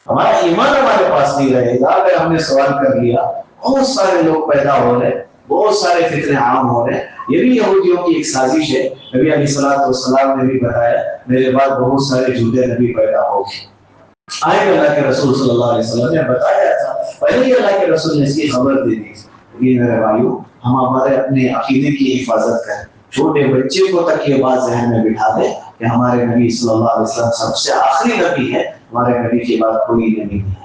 ہمارا ایمان ہمارے پاس نہیں رہے گا اگر ہم نے سوال کر لیا۔ بہت سارے لوگ پیدا ہو رہے، بہت سارے فتنے عام ہو رہے، یہ بھی یہودیوں کی ایک سازش ہے۔ نبی علیہ الصلوۃ والسلام نے بھی بتایا میرے بعد بہت سارے جھوٹے نبی پیدا ہو گئے۔ آئے اللہ کے رسول صلی اللہ علیہ وسلم نے بتایا تھا، پہلے ہی اللہ کے رسول نے اس کی خبر دے دی۔ یہ میرے بھائیو، ہم ہمارے اپنے عقیدے کی حفاظت کریں، چھوٹے بچے کو تک یہ بات ذہن میں بٹھا دیں کہ ہمارے نبی صلی اللہ علیہ وسلم سب سے آخری نبی ہے، ہمارے نبی کے بعد کوئی نبی نہیں ہے۔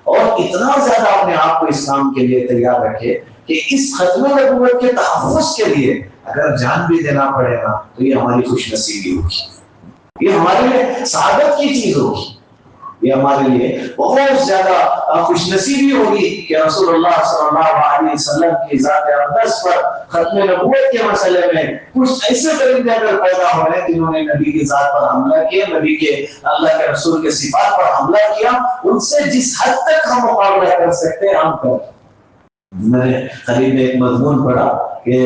اور اتنا زیادہ اپنے آپ کو اس کام کے لیے تیار رکھے کہ اس ختم نبوت کے تحفظ کے لیے اگر جان بھی دینا پڑے گا تو یہ ہماری خوش نصیبی ہوگی، یہ ہمارے لیے سعادت کی چیز ہوگی، یہ ہمارے لیے بہت زیادہ خوش نصیبی ہوگی کہ رسول اللہ صلی اللہ علیہ وسلم کی ذات اقدس پر ختم نبوت کے مسئلے میں کچھ ایسے درندے اگر پیدا ہو رہے ہیں جنہوں نے نبی کی ذات پر حملہ کیا، نبی کے اللہ کے رسول کے صفات پر حملہ کیا، ان سے جس حد تک ہم مقابلہ کر سکتے ہیں ہم کریں۔ میں نے قریب میں ایک مضمون پڑھا کہ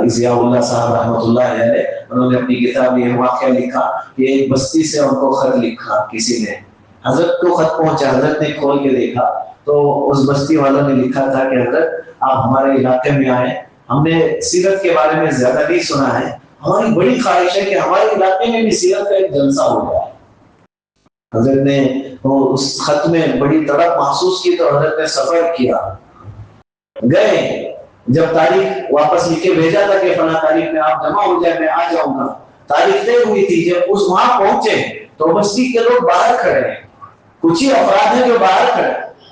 ضیاء اللہ صاحب رحمۃ اللہ علیہ، انہوں نے اپنی کتاب میں یہ واقعہ لکھا کہ ایک بستی سے ان کو خط لکھا کسی نے، حضرت کو خط پہنچا، حضرت نے کھول کے دیکھا تو اس بستی والوں نے لکھا تھا کہ حضرت آپ ہمارے علاقے میں آئے، ہم نے سیرت کے بارے میں زیادہ نہیں سنا ہے، ہماری بڑی خواہش ہے کہ ہمارے علاقے میں بھی سیرت کا ایک جلسہ ہو جائے۔ حضرت نے اس خط میں بڑی تڑپ محسوس کی تو حضرت نے سفر کیا، گئے، جب تاریخ واپس لکھ کے بھیجا تھا کہ فلاں تاریخ میں آپ جمع ہو جائے میں آ جاؤں گا، تاریخ طے ہوئی تھی، جب اس وہاں پہنچے تو بستی کے لوگ باہر کھڑے ہیں، کچھ ہی افراد ہیں جو باہر کھڑے۔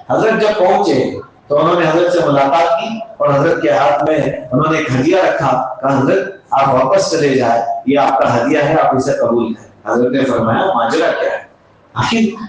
حضرت جب پہنچے تو انہوں نے حضرت سے ملاقات کی اور حضرت کے ہاتھ میں انہوں نے ایک ہدیہ رکھا، کہا حضرت آپ واپس چلے جائیں، یہ آپ کا ہدیہ ہے، آپ اسے قبول کریں۔ حضرت نے فرمایا ماجرا کیا ہے، آخر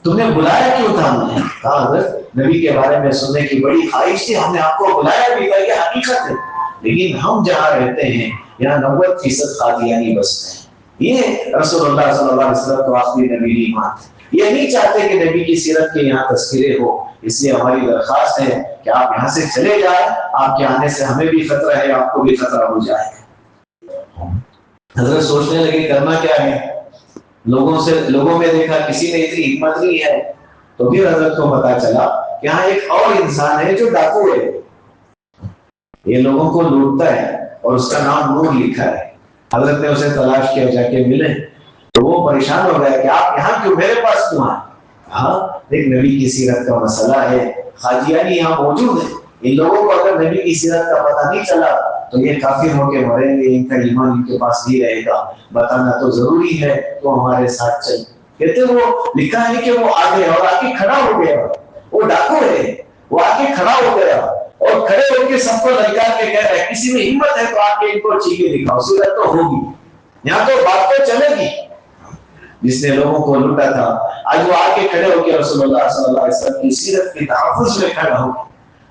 تم نے بلایا کیوں تھا ہمیں؟ کہا حضرت نبی کے بارے میں سننے کی بڑی خواہش تھی، ہم نے آپ کو بلایا بھی تھا، یہ حقیقت ہے، لیکن ہم جہاں رہتے ہیں یہاں 90% قادیانی بستے ہیں، یہ رسول اللہ صلی اللہ علیہ وسلم کو آخری نبی نہیں مانتے، یہ نہیں چاہتے کہ نبی کی سیرت کے یہاں تذکرے ہو، اس لیے ہماری درخواست ہے کہ آپ یہاں سے چلے جائیں، آپ کے آنے سے ہمیں بھی خطرہ ہے، آپ کو بھی خطرہ ہو جائے گا۔ حضرت سوچنے لگے کرنا کیا ہے، لوگوں میں دیکھا کسی میں اتنی ہمت نہیں ہے، تو پھر حضرت کو پتا چلا کہ یہاں ایک اور انسان ہے جو ڈاکو ہے، یہ لوگوں کو لوٹتا ہے اور اس کا نام نور لکھا ہے۔ حضرت نے اسے تلاش کیا، جا کے ملے تو وہ پریشان ہو گیا کہ آپ یہاں کیوں، میرے پاس کیوں آئے؟ ہاں ایک نبی کی سیرت کا مسئلہ ہے، قادیانی یہاں موجود ہے، ان لوگوں کو اگر نبی کی سیرت کا پتہ نہیں چلا تو یہ کافر ہو کے مریں گے، ان کا ایمان ان کے پاس نہیں رہے گا، بتانا تو ضروری ہے، تو ہمارے ساتھ چل۔ کہتے وہ لکھا ہے کہ وہ آگے اور آگے کھڑا ہو گیا، وہ ڈاکو ہے، وہ آگے کھڑا ہو گیا اور کھڑے ہو کے سب کو للکار کے کہہ رہے ہیں کسی میں ہمت ہے تو آ کے ان کو چیخے دکھاؤ، سیرت تو ہوگی یہاں، تو بات تو چلے گی۔ جس نے لوگوں کو لوٹا تھا آج وہ آ کے کھڑے ہو کے رسول اللہ صلی اللہ علیہ وسلم کی سیرت کے تحفظ میں کھڑا ہو،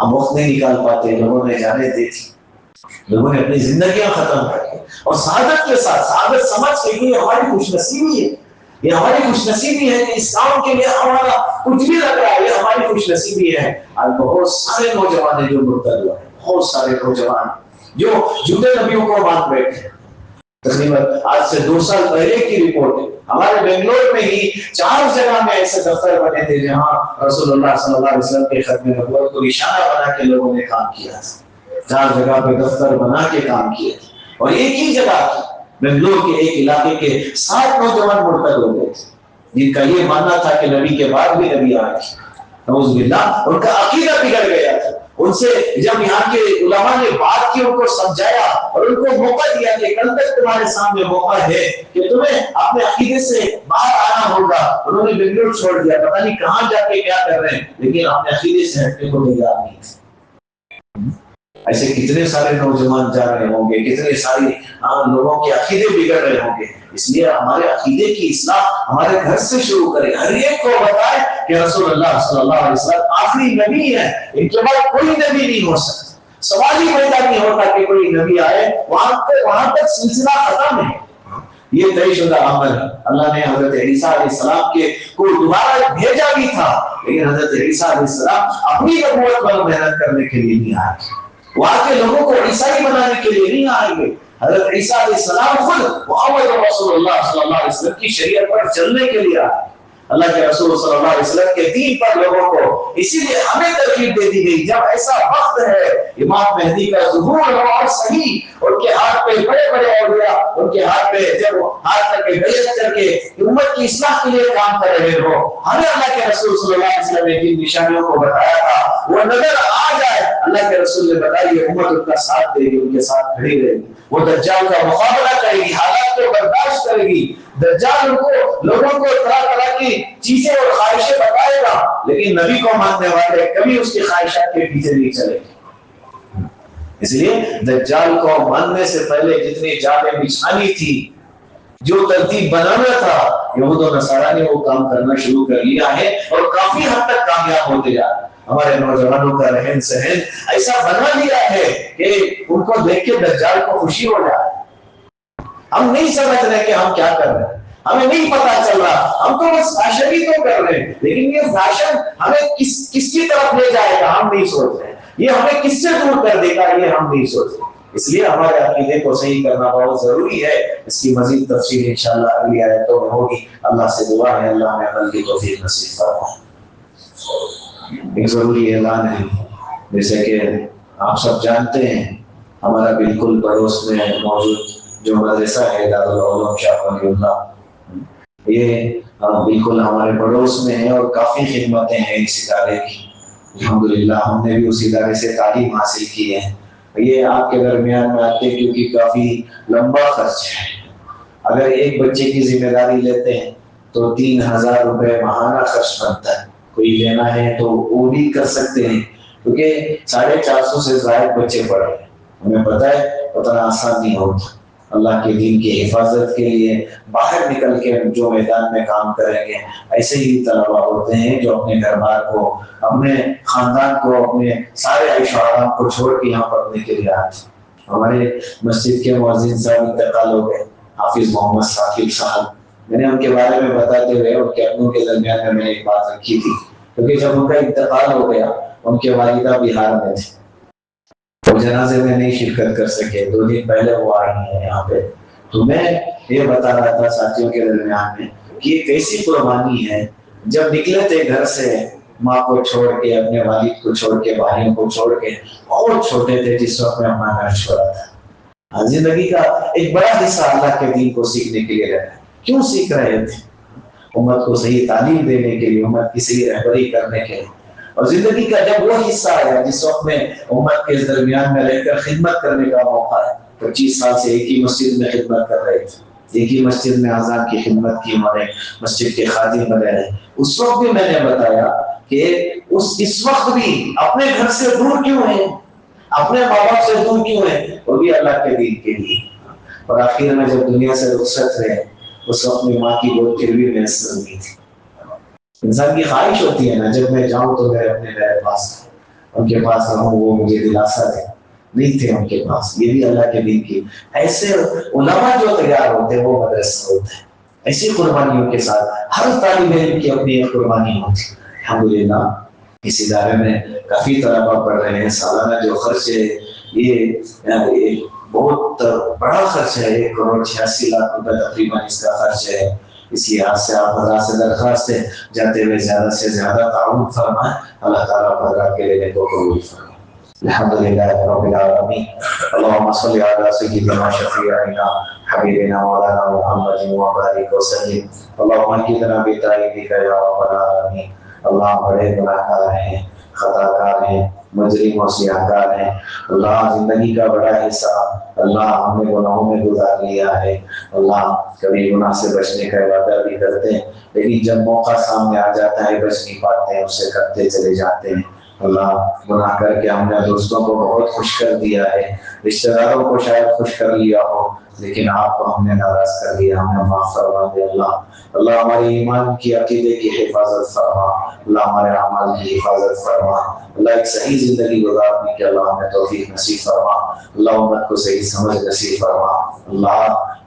ہم وقت نہیں نکال پاتے، لوگوں نے جانے دی تھی، لوگوں نے اپنی زندگیاں ختم کر دی، اور سعادت کے ساتھ سعادت سمجھ کے یہ ہماری خوش نصیبی ہے، یہ ہماری خوش نصیبی ہے کہ اس کام کے لیے ہمارا کچھ بھی لگ رہا ہے، یہ ہماری خوش نصیبی ہے۔ آج بہت سارے نوجوان ہیں جو مرتد ہوئے ہیں، بہت سارے نوجوان جو جھوٹے نبیوں کو مان بیٹھے۔ تقریباً آج سے 2 سال پہلے کی رپورٹ ہے، ہمارے بنگلور میں ہی 4 جگہ میں ایسے دفتر بنے تھے جہاں رسول اللہ صلی اللہ علیہ وسلم کے ختم نبوت کو نشانہ بنا کے لوگوں نے کام کیا تھا۔ 4 جگہ پہ دفتر بنا کے کام کیے تھے، اور ایک ہی جگہ بنگلور کے ایک علاقے کے 7 نوجوان مرتد ہو گئے تھے، جن کا یہ ماننا تھا کہ نبی کے بعد بھی نبی آئے گے۔ نعوذ باللہ، ان کا عقیدہ بگڑ گیا تھا۔ ان سے جب یہاں کے علماء نے بات کی، ان کو سمجھایا اور ان کو موقع دیا کہ کل تک تمہارے سامنے موقع ہے کہ تمہیں اپنے عقیدے سے باہر آنا ہوگا، انہوں نے بنگلور چھوڑ دیا، پتہ نہیں کہاں جا کے کیا کر رہے ہیں، لیکن اپنے عقیدے سے ہٹنے کو تیار نہیں تھے۔ ایسے کتنے سارے نوجوان جا رہے ہوں گے، کتنے سارے لوگوں کے عقیدے بگڑ رہے ہوں گے۔ اس لیے ہمارے عقیدے کی اصلاح ہمارے گھر سے شروع کریں، ہر ایک کو بتائیں کہ رسول اللہ صلی اللہ علیہ وسلم آخری نبی ہے، ان کے بعد کوئی نبی نہیں ہو سکتا۔ سوال ہی پیدا نہیں ہوتا کہ کوئی نبی آئے، وہاں تک سلسلہ ختم ہے، یہ طے شدہ عمل ہے۔ اللہ نے حضرت عیسیٰ علیہ السلام کو دوبارہ بھیجا بھی تھا، لیکن حضرت عیسیٰ علیہ السلام اپنی نبوت پر محنت کرنے کے لیے نہیں آئے، وہاں کے لوگوں کو عیسائی بنانے کے لیے نہیں آئیں گے۔ حضرت عیسیٰ علیہ السلام خود محمد رسول اللہ صلی اللہ علیہ وسلم کی شریعت پر چلنے کے لیے آئے، اللہ کے رسول صلی اللہ علیہ وسلم کے دین پر لوگوں کو۔ اسی لیے ہمیں ترغیب دے دی گئی، جب ایسا وقت ہے امام مہدی کا ظہور ہو اور صحیح ان کے ہاتھ پہ بڑے بڑے اولیاء ان کے ہاتھ پہ جب ہاتھ کر کے بیعت کر کے امت کی اصلاح کے لیے کام کر رہے ہو، ہمیں اللہ کے رسول صلی اللہ علیہ وسلم نے جن نشانیوں کو بتایا تھا وہ نظر آ جائے، اللہ کے رسول نے بتایا یہ امت ان کا ساتھ دے گی، ان کے ساتھ کھڑی رہے گی، وہ دجال کا مقابلہ کرے گی، حالات کو برداشت کرے گی۔ دجال ان کو لوگوں کو طرح طرح کی چیزیں اور خواہشیں بتائے گا، لیکن نبی کو ماننے والے کبھی اس کی خواہشات کے پیچھے نہیں چلے گے۔ اس لیے دجال کو ماننے سے پہلے جتنی جالیں بچھانی تھی، جو ترتیب بنانا تھا، یہود و نصارہ نے وہ کام کرنا شروع کر لیا ہے اور کافی حد تک کامیاب ہوتے جا رہے ہیں۔ ہمارے نوجوانوں کا رہن سہن ایسا بنا لیا ہے کہ ان کو دیکھ کے دجال کو خوشی ہو جائے۔ ہم نہیں سمجھ رہے کہ ہم کیا کر رہے ہیں، ہمیں نہیں پتا چل رہا، ہم تو بس فیشن ہی تو کر رہے ہیں، لیکن یہ فیشن ہمیں کس کی طرف لے جائے گا ہم نہیں سوچ رہے، یہ ہمیں کس سے دور کر دے گا یہ ہم نہیں سوچ رہے۔ اس لیے ہمارے عقیدے کو صحیح کرنا بہت ضروری ہے۔ اس کی مزید تفصیل انشاءاللہ اگلی آیتوں میں ہوگی۔ اللہ سے دعا ہے اللہ ہمیں عمل کی توفیق نصیب فرمائے۔ ایک ضروری اعلان ہے، جیسے کہ آپ سب جانتے ہیں ہمارا بالکل پڑوس میں موجود جو مدرسہ ہے دارالعلوم شاہ ولی اللہ، یہ بالکل ہمارے پڑوس میں ہے اور کافی خدمتیں ہیں اس ادارے کی۔ الحمدللہ ہم نے بھی اس ادارے سے تعلیم حاصل کی ہے۔ یہ آپ کے درمیان میں آتے کیونکہ کافی لمبا خرچ ہے۔ اگر ایک بچے کی ذمہ داری لیتے ہیں تو 3000 روپے ماہانہ خرچ بنتا ہے، کوئی لینا ہے تو وہ بھی کر سکتے ہیں، کیونکہ 450 سے زائد بچے پڑھ رہے ہیں۔ ہمیں پتہ ہے اتنا آسان نہیں ہوتا۔ اللہ کے دین کی حفاظت کے لیے باہر نکل کے جو میدان میں کام کریں گے، ایسے ہی طلباء ہوتے ہیں جو اپنے گھر بار کو، اپنے خاندان کو، اپنے سارے عیش و آرام کو چھوڑ کے یہاں پڑھنے کے لیے آتے ہیں۔ ہمارے مسجد کے مؤذن صاحب انتقال ہو گئے، حافظ محمد ثاقب صاحب۔ میں نے ان کے بارے میں بتاتے ہوئے ان کے اپنوں کے درمیان میں نے ایک بات رکھی تھی، کیونکہ جب ان کا انتقال ہو گیا ان کے والدہ بہار میں تھے، وہ جنازے میں نہیں شرکت کر سکے، 2 دن پہلے وہ آئی ہیں یہاں پہ۔ تو میں یہ بتا رہا تھا ساتھیوں کے درمیان میں کہ یہ کیسی قربانی ہے، جب نکلے تھے گھر سے ماں کو چھوڑ کے، اپنے والد کو چھوڑ کے، بھائیوں کو چھوڑ کے، بہت چھوٹے تھے جس وقت میں اپنا گھر چھوڑا تھا۔ زندگی کا ایک بڑا حصہ اللہ کے دین کو سیکھنے کے لیے رہا۔ کیوں سیکھ رہے تھے؟ امت کو صحیح تعلیم دینے کے لیے، امت کی صحیح رہبری کرنے کے لیے۔ اور زندگی کا جب وہ حصہ آیا جس وقت میں امت کے درمیان میں رہ کر خدمت کرنے کا موقع ہے، 25 سال سے ایک ہی مسجد میں خدمت کر رہے تھے، ایک ہی مسجد میں اذان کی خدمت کی، ہمارے مسجد کے خادم بنے رہے۔ اس وقت بھی میں نے بتایا کہ اس وقت بھی اپنے گھر سے دور کیوں ہیں، اپنے ماں باپ سے دور کیوں ہیں، وہ بھی اللہ کے دین کے لیے۔ اور آخر میں جب دنیا سے رخصت رہے اس وقت میں ماں کی گود کے بھی میسر ہوئی تھی۔ انسان کی خواہش ہوتی ہے نا، جب میں جاؤں تو میرے اپنے میرے پاس، ان کے پاس رہوں وہ مجھے دلاسا دے، نہیں تھے ان کے پاس. یہ بھی اللہ کے دین کی ایسے علماء جو تیار ہوتے ہیں وہ مدرسہ ہوتا ہے. ایسی قربانیوں کے ساتھ ہر طالب علم کی اپنی ایک قربانی ہوتی ہے. الحمدللہ اس ادارے میں کافی طلباء پڑھ رہے ہیں. سالانہ جو خرچ ہے یہ بہت بڑا خرچ ہے، 1,86,00,000 روپے تقریباً اس کا خرچ ہے. اس لحاظ سے آپ حضرات سے درخواست ہے جاتے ہوئے زیادہ سے زیادہ تعاون فرمائیں. اللہ تعالیٰ حضرات کے لینے کو قبول فرمائے. الحمدللہ رب العالمین. اللهم صل على سيدنا شفيعنا حبيبنا مولانا محمد وبارك وسلم. اللهم اجعلنا بتائبك يا رب العالمین. اللہ بڑے گناہ گار ہیں، خطا کار ہیں، مجرم اور سیاہکار ہیں. اللہ زندگی کا بڑا حصہ اللہ ہم نے گناہوں میں گزار لیا ہے. اللہ کبھی گناہ سے بچنے کا ارادہ بھی کرتے ہیں لیکن جب موقع سامنے آ جاتا ہے بچ نہیں پاتے ہیں، اسے کرتے چلے جاتے ہیں. اللہ گناہ کر کے ہم نے دوستوں کو بہت خوش کر دیا ہے، رشتہ داروں کو شاید خوش کر لیا ہو، لیکن آپ کو ہم نے ناراض کر لیا. ہمیں معاف فرما دے اللہ. اللہ ہمارے ایمان کی عقیدے کی حفاظت فرما. اللہ ہمارے اعمال کی حفاظت فرما. اللہ ایک صحیح زندگی گزارنے کی اللہ ہمیں توفیق نصیب فرما. اللہ امت کو صحیح سمجھ نصیب فرما. اللہ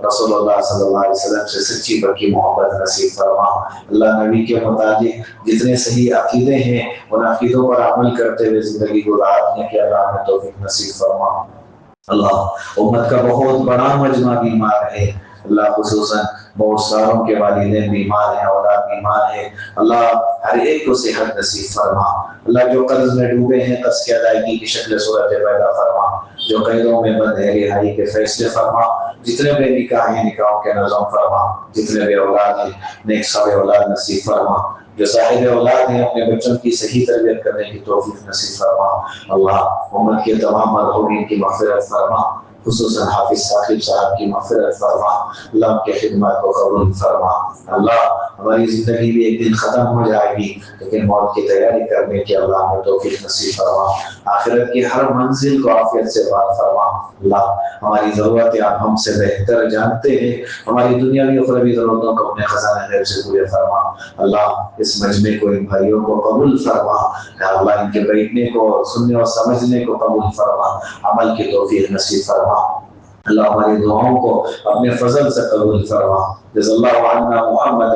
رسول اللہ صلی اللہ علیہ وسلم سے سچی پکی محبت نصیب فرما. اللہ نبی کے مطابق جتنے صحیح عقیدے ہیں ان عقیدوں پر عمل کرتے ہوئے زندگی گزارنے کی اللہ ہمیں توفیق نصیب فرما. اللہ امت کا بہت بڑا مجمع بیمار ہے. اللہ خصوصاً بہت ساروں کے والدین بیمار ہیں، اولاد بیمار ہے. اللہ ہر ایک کو صحت نصیب فرما. اللہ جو قرض میں ڈوبے ہیں قرض کی ادائیگی کی شکل صورت پیدا فرما. جو قیدوں میں بند ہے رہائی کے فیصلے فرما. جتنے بے نکاح ہیں نکاحوں کے نظم فرما. جتنے بے اولاد ہیں نیک صالح اولاد نصیب فرما. جو صاحب اولاد ہیں اپنے بچوں کی صحیح تربیت کرنے کی توفیق نصیب فرما. اللہ امت کے تمام مرحومین کی مغفرت فرما، خصوصاً حافظ ثاقب صاحب کی مغفرت فرما. اللہ کی خدمت کو قبول فرما. اللہ ہماری زندگی بھی ایک دن ختم ہو جائے گی لیکن موت کی تیاری کرنے کی اللہ ہمیں توفیق نصیب فرما. آخرت کی ہر منزل کو عافیت سے پار فرما. اللہ ہماری ضرورتیں آپ ہم سے بہتر جانتے ہیں. ہماری دنیاوی اور اخروی ضرورتوں کو اپنے خزانہ غیب سے پورے فرما. اللہ اس مجمع کو ان بھائیوں کو قبول فرما. اللہ ان کے بیٹھنے کو سننے اور سمجھنے کو قبول فرما. عمل کی توفیق نصیب فرما. اللہ ہماری دعاؤں کو اپنے فضل سے قبول فرما. جزا اللہ عنا محمد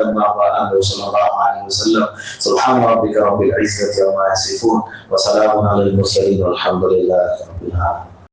صلی اللہ علیہ وسلم. سبحان ربک رب العزة عما یصفون وسلام علی المرسلین والحمد للہ رب العالمین.